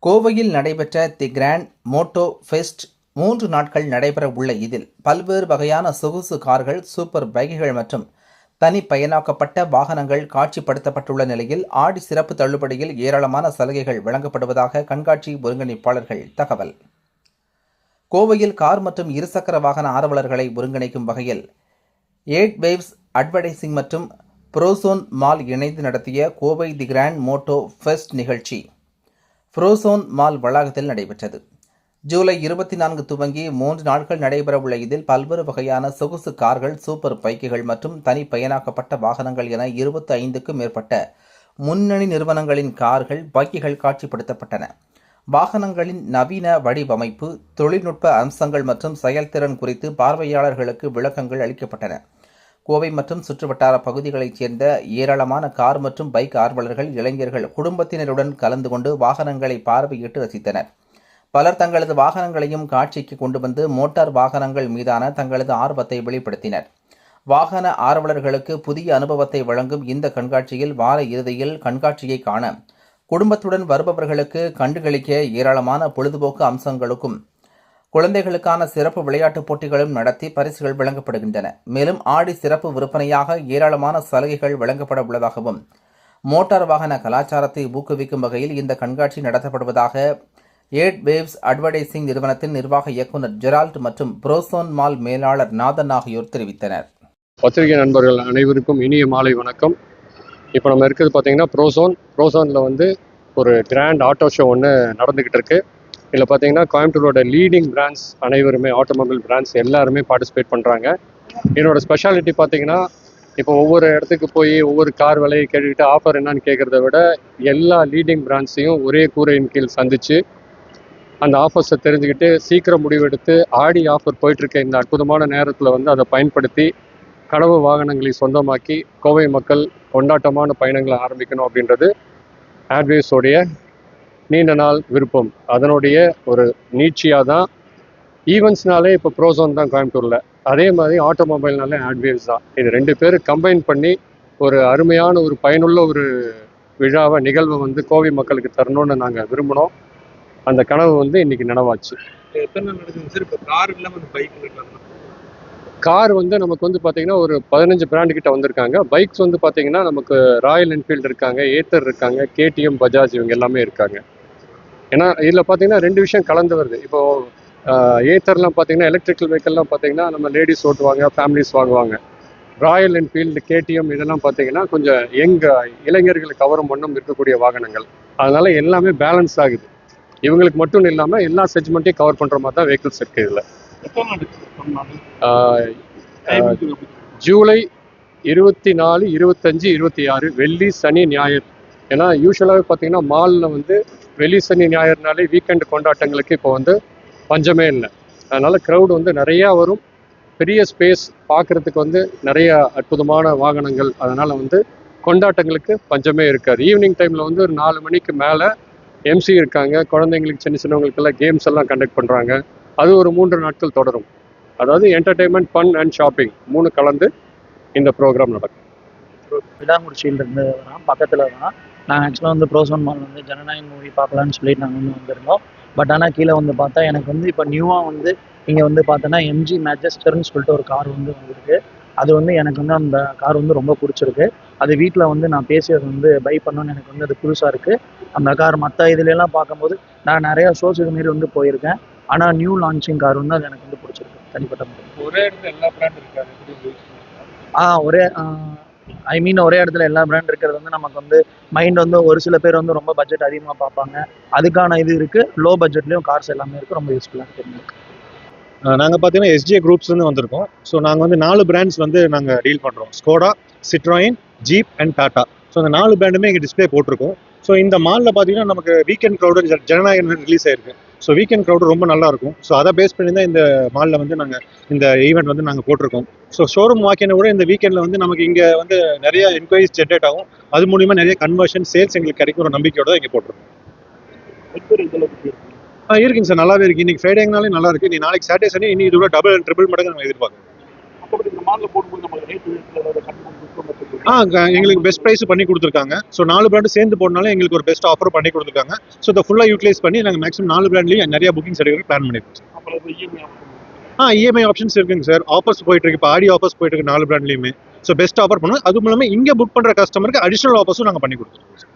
கோவையில் நடைபெற்ற தி grand Moto fest 3 நாட்கள் நடைபெற உள்ள இதில் பல்வேறு வகையான சொகுசு கார்கள், சூப்பர் பைக்குகள் மற்றும் தனிப்பயனாக்கப்பட்ட வாகனங்கள் காட்சிப்படுத்தப்பட்டுள்ள நிலையில் ஆடி சிறப்பு தள்ளுபடியில் ஏராளமான சலுகைகள் வழங்கப்படுவதாக கண்காட்சி ஒருங்கிணைப்பாளர்கள் தகவல். கோவையில் கார் மற்றும் இருசக்கர வாகன ஆர்வலர்களை ஒருங்கிணைக்கும் வகையில் 8 வேவ்ஸ் அட்வர்டைசிங் மற்றும் புரோசோன் மால் இணைந்து நடத்திய கோவை தி கிராண்ட் மோட்டோ ஃபெஸ்ட் நிகழ்ச்சி புரோசோன் மால் வளாகத்தில் நடைபெற்றது. ஜூலை 24 துவங்கி 3 நாட்கள் நடைபெறவுள்ள இதில் பல்வேறு வகையான சொகுசு கார்கள், சூப்பர் பைக்குகள் மற்றும் தனிப்பயனாக்கப்பட்ட வாகனங்கள் என 25க்கும் மேற்பட்ட முன்னணி நிறுவனங்களின் கார்கள், பைக்குகள் காட்சிப்படுத்தப்பட்டன. வாகனங்களின் நவீன வடிவமைப்பு, தொழில்நுட்ப அம்சங்கள் மற்றும் செயல்திறன் குறித்து பார்வையாளர்களுக்கு விளக்கங்கள் அளிக்கப்பட்டன. கோவை மற்றும் சுற்றுவட்டார பகுதிகளைச் சேர்ந்த ஏராளமான கார் மற்றும் பைக் ஆர்வலர்கள், இளைஞர்கள் குடும்பத்தினருடன் கலந்து கொண்டு வாகனங்களை பார்வையிட்டு ரசித்தனர். பலர் தங்களது வாகனங்களையும் காட்சிக்கு கொண்டு வந்து மோட்டார் வாகனங்கள் மீதான தங்களது ஆர்வத்தை வெளிப்படுத்தினர். வாகன ஆர்வலர்களுக்கு புதிய அனுபவத்தை வழங்கும் இந்த கண்காட்சியில் வார இறுதியில் கண்காட்சியை காண குடும்பத்துடன் வருபவர்களுக்கு கண்டுகளிக்க ஏராளமான பொழுதுபோக்கு அம்சங்களுக்கும் குழந்தைகளுக்கான சிறப்பு விளையாட்டுப் போட்டிகளும் நடத்தி பரிசுகள் வழங்கப்படுகின்றன. மேலும் ஆடி சிறப்பு விற்பனையாக ஏராளமான சலுகைகள் வழங்கப்பட உள்ளதாகவும், மோட்டார் வாகன கலாச்சாரத்தை ஊக்குவிக்கும் வகையில் இந்த கண்காட்சி நடத்தப்படுவதாக 8 வேவ்ஸ் அட்வர்டைசிங் நிறுவனத்தின் நிர்வாக இயக்குநர் ஜெரால்ட் மற்றும் புரோசோன் மால் மேலாளர் நாதன் ஆகியோர் தெரிவித்தனர். பத்திரிகை நண்பர்கள் அனைவருக்கும் இனிய மாலை வணக்கம். இப்போ நம்ம இருக்கிறது பார்த்தீங்கன்னா புரோசோனில் ஒரு கிராண்ட் ஆட்டோ ஷோ ஒன்று நடந்துக்கிட்டு இருக்கு. இதில் பார்த்தீங்கன்னா கோயம்புத்தூரோட லீடிங் பிராண்ட்ஸ் அனைவருமே, ஆட்டோமொபைல் பிராண்ட்ஸ் எல்லாருமே பார்ட்டிசிபேட் பண்ணுறாங்க. என்னோட ஸ்பெஷாலிட்டி பார்த்தீங்கன்னா, இப்போ ஒவ்வொரு இடத்துக்கு போய் ஒவ்வொரு கார் விலையை கேட்டுக்கிட்டு ஆஃபர் என்னன்னு கேட்குறத விட எல்லா லீடிங் பிராண்ட்ஸையும் ஒரே கூரையின் கீழ் சந்தித்து அந்த ஆஃபர்ஸை தெரிஞ்சுக்கிட்டு சீக்கிரம் முடிவெடுத்து ஆடி ஆஃபர் போயிட்டுருக்க இந்த அற்புதமான நேரத்தில் அதை பயன்படுத்தி கனவு வாகனங்களை சொந்தமாக்கி கோவை மக்கள் கொண்டாட்டமான பயணங்களை ஆரம்பிக்கணும் அப்படின்றது ஆட்வேஸோடைய நீண்ட நாள் விருப்பம். அதனுடைய ஒரு நீட்சியாக தான் ஈவெண்ட்ஸ்னாலே இப்போ ப்ரோசோன் தான் கோயம்புத்தூரில், அதே மாதிரி ஆட்டோமொபைல்னாலே ஆட்வேஸ் தான். இது 2 பேரும் கம்பைன் பண்ணி ஒரு அருமையான ஒரு பயனுள்ள ஒரு நிகழ்வை கோவை மக்களுக்கு தரணும்னு நாங்கள் விரும்பினோம். அந்த கனவு இன்னைக்கு நனவாச்சு. கார் நமக்கு பார்த்தீங்கன்னா ஒரு 15 பிராண்டு கிட்ட வந்திருக்காங்க. பைக்ஸ் பார்த்தீங்கன்னா நமக்கு ராயல் என்ஃபீல்டு இருக்காங்க, ஏத்தர் இருக்காங்க, KTM, பஜாஜ் இவங்க எல்லாமே இருக்காங்க. ஏன்னா இதில் பார்த்தீங்கன்னா 2 விஷயம் கலந்து வருது. இப்போது ஏத்தர்லாம் பார்த்தீங்கன்னா எலக்ட்ரிக்கல் வெஹிக்கல்லாம் பார்த்தீங்கன்னா நம்ம லேடிஸ் ஓட்டுவாங்க, ஃபேமிலிஸ் வாங்குவாங்க. ராயல் என்ஃபீல்டு, KTM இதெல்லாம் பார்த்தீங்கன்னா கொஞ்சம் இளைஞர்களுக்கு கவரும் வண்ணம் இருக்கக்கூடிய வாகனங்கள். அதனால எல்லாமே பேலன்ஸ் ஆகுது. இவங்களுக்கு மட்டும் இல்லாமல் எல்லா செக்மெண்ட்டையும் கவர் பண்ணுற மாதிரி தான் வெஹிக்கிள்ஸ் இருக்குது. இதில் ஜூலை 24, 25, 26 வெள்ளி, சனி, ஞாயிறு. ஏன்னா யூஸ்வலாகவே பார்த்தீங்கன்னா மாலில் வெள்ளி, சனி, ஞாயிறுனாலே வீக்கெண்டு கொண்டாட்டங்களுக்கு இப்போ பஞ்சமே இல்லை. அதனால் க்ரௌடு நிறையா வரும். பெரிய ஸ்பேஸ் பார்க்குறதுக்கு நிறைய அற்புதமான வாகனங்கள். அதனால் கொண்டாட்டங்களுக்கு பஞ்சமே இருக்காது. ஈவினிங் டைமில் ஒரு 4 மணிக்கு மேலே MC இருக்காங்க. குழந்தைங்களுக்கு, சின்னவங்களுக்கெல்லாம் கேம்ஸ் எல்லாம் கண்டக்ட் பண்ணுறாங்க. அது ஒரு 3 நாட்கள் தொடரும். அதாவது என்டர்டெயின்மெண்ட், ஃபன் அண்ட் ஷாப்பிங் 3 கலந்து இந்த ப்ரோக்ராம் நடக்கும். விடாமுடிச்சியிலிருந்து வரோம், பக்கத்தில் தான். நாங்கள் ஆக்சுவலாக ப்ரோசோன் மால் ஜனநாயகம் மூவி பார்க்கலான்னு சொல்லிட்டு நாங்கள் வந்திருந்தோம். பட் ஆனால் கீழே பார்த்தா எனக்கு இப்போ நியூவாக இங்கே பார்த்தோன்னா MG மேஜஸ்டர்னு சொல்லிட்டு ஒரு கார் வந்திருக்கு. அது எனக்கு அந்த கார் ரொம்ப பிடிச்சிருக்கு. அது வீட்டில் நான் பேசி அதை பை பண்ணணும்னு எனக்கு அது புதுசாக இருக்குது. அந்த கார் மற்ற இதுலலாம் பார்க்கும்போது நான் நிறையா ஷோஸ் இதுமாரி போயிருக்கேன். ஆனால் நியூ லான்ச்சிங் கார் அது எனக்கு பிடிச்சிருக்கு தனிப்பட்ட முறை. ஒரே இடத்துல எல்லா பிராண்ட் இருக்காது. ஒரே இடத்துல எல்லா பிராண்ட் இருக்கிறது நமக்கு மைண்ட் ஒரு சில பேர் ரொம்ப பட்ஜெட் அதிகமாக பார்ப்பாங்க. அதுக்கான இது இருக்குது. லோ பட்ஜெட்லேயும் கார்ஸ் எல்லாமே இருக்குது. ரொம்ப யூஸ்ஃபுல்லாக இருக்குது. நாங்கள் பார்த்தீங்கன்னா SJ குரூப்ஸ்லேருந்து வந்திருக்கோம். ஸோ நாங்கள் 4 பிராண்ட்ஸ் நாங்கள் டீல் பண்ணுறோம். Skoda, Citroën, jeep and tata. So அந்த 4 பிராண்டுமே இங்கே டிஸ்பிளே போட்டிருக்கோம். ஸோ இந்த மாலில் பார்த்தீங்கன்னா நமக்கு வீக்கெண்ட் க்ரௌடு ஜனநாயகம் ரிலீஸ் ஆயிருக்கு. ஸோ வீக்கெண்ட் க்ரௌடு ரொம்ப நல்லா இருக்கும். ஸோ அதை பேஸ் பண்ணி தான் இந்த மாலில் நாங்கள் இந்த ஈவெண்ட் நாங்கள் போட்டிருக்கோம். ஸோ ஷோரூம் வாக்கினை விட இந்த வீக்கெண்டில் நமக்கு இங்கே நிறைய என்கொயரிஸ் ஜென்ரேட் ஆகும். அது மூலிமா நிறைய கன்வர்ஷன், சேல்ஸ் எங்களுக்கு கிடைக்கும் ஒரு நம்பிக்கையோட இங்கே போட்டிருக்கோம். இருக்குங்க சார், நல்லாவே இருக்குது. இன்னைக்கு ஃப்ரைடேங்கனாலே நல்லா இருக்குது. நீ நாளைக்கு சாட்டர்டே, சனி இன்னும் இதோட டபுள் அண்ட் ட்ரிபிள் மடங்கு நம்ம எதிர்பார்க்குறோம். மற்றபடி இந்த மாலில் போடும்போது நம்ம ரேட்டு ஏதாவது கம்மி எங்களுக்கு பெஸ்ட் ப்ரைஸ் பண்ணி கொடுத்துருக்காங்க. ஸோ 4 பிராண்டு சேர்ந்து போடனால எங்களுக்கு ஒரு பெஸ்ட் ஆஃபர் பண்ணி கொடுத்துருக்காங்க. ஸோ இதை ஃபுல்லாக யூட்டிலைஸ் பண்ணி நாங்கள் மேக்ஸிமம் 4 பிராண்ட்லேயும் நிறைய புக்கிங்ஸ் எடுக்கிற பிளான் பண்ணியிருக்கோம். அப்புறம் இஎம்ஐ இஎம்ஐ ஆப்ஷன்ஸ் இருக்குங்க சார். ஆஃபர்ஸ் போயிட்டு இருக்கு. இப்போ ஆடி ஆஃபர்ஸ் போயிட்டு இருக்கு 4 பிராண்ட்லையுமே. ஸோ பெஸ்ட் ஆஃபர் பண்ணுவோம். அது மூலமா இங்கே புக் பண்ணுற கஸ்டமருக்கு அடிஷனல் ஆஃபர்ஸும் நாங்கள் பண்ணி கொடுத்துருக்கோம்.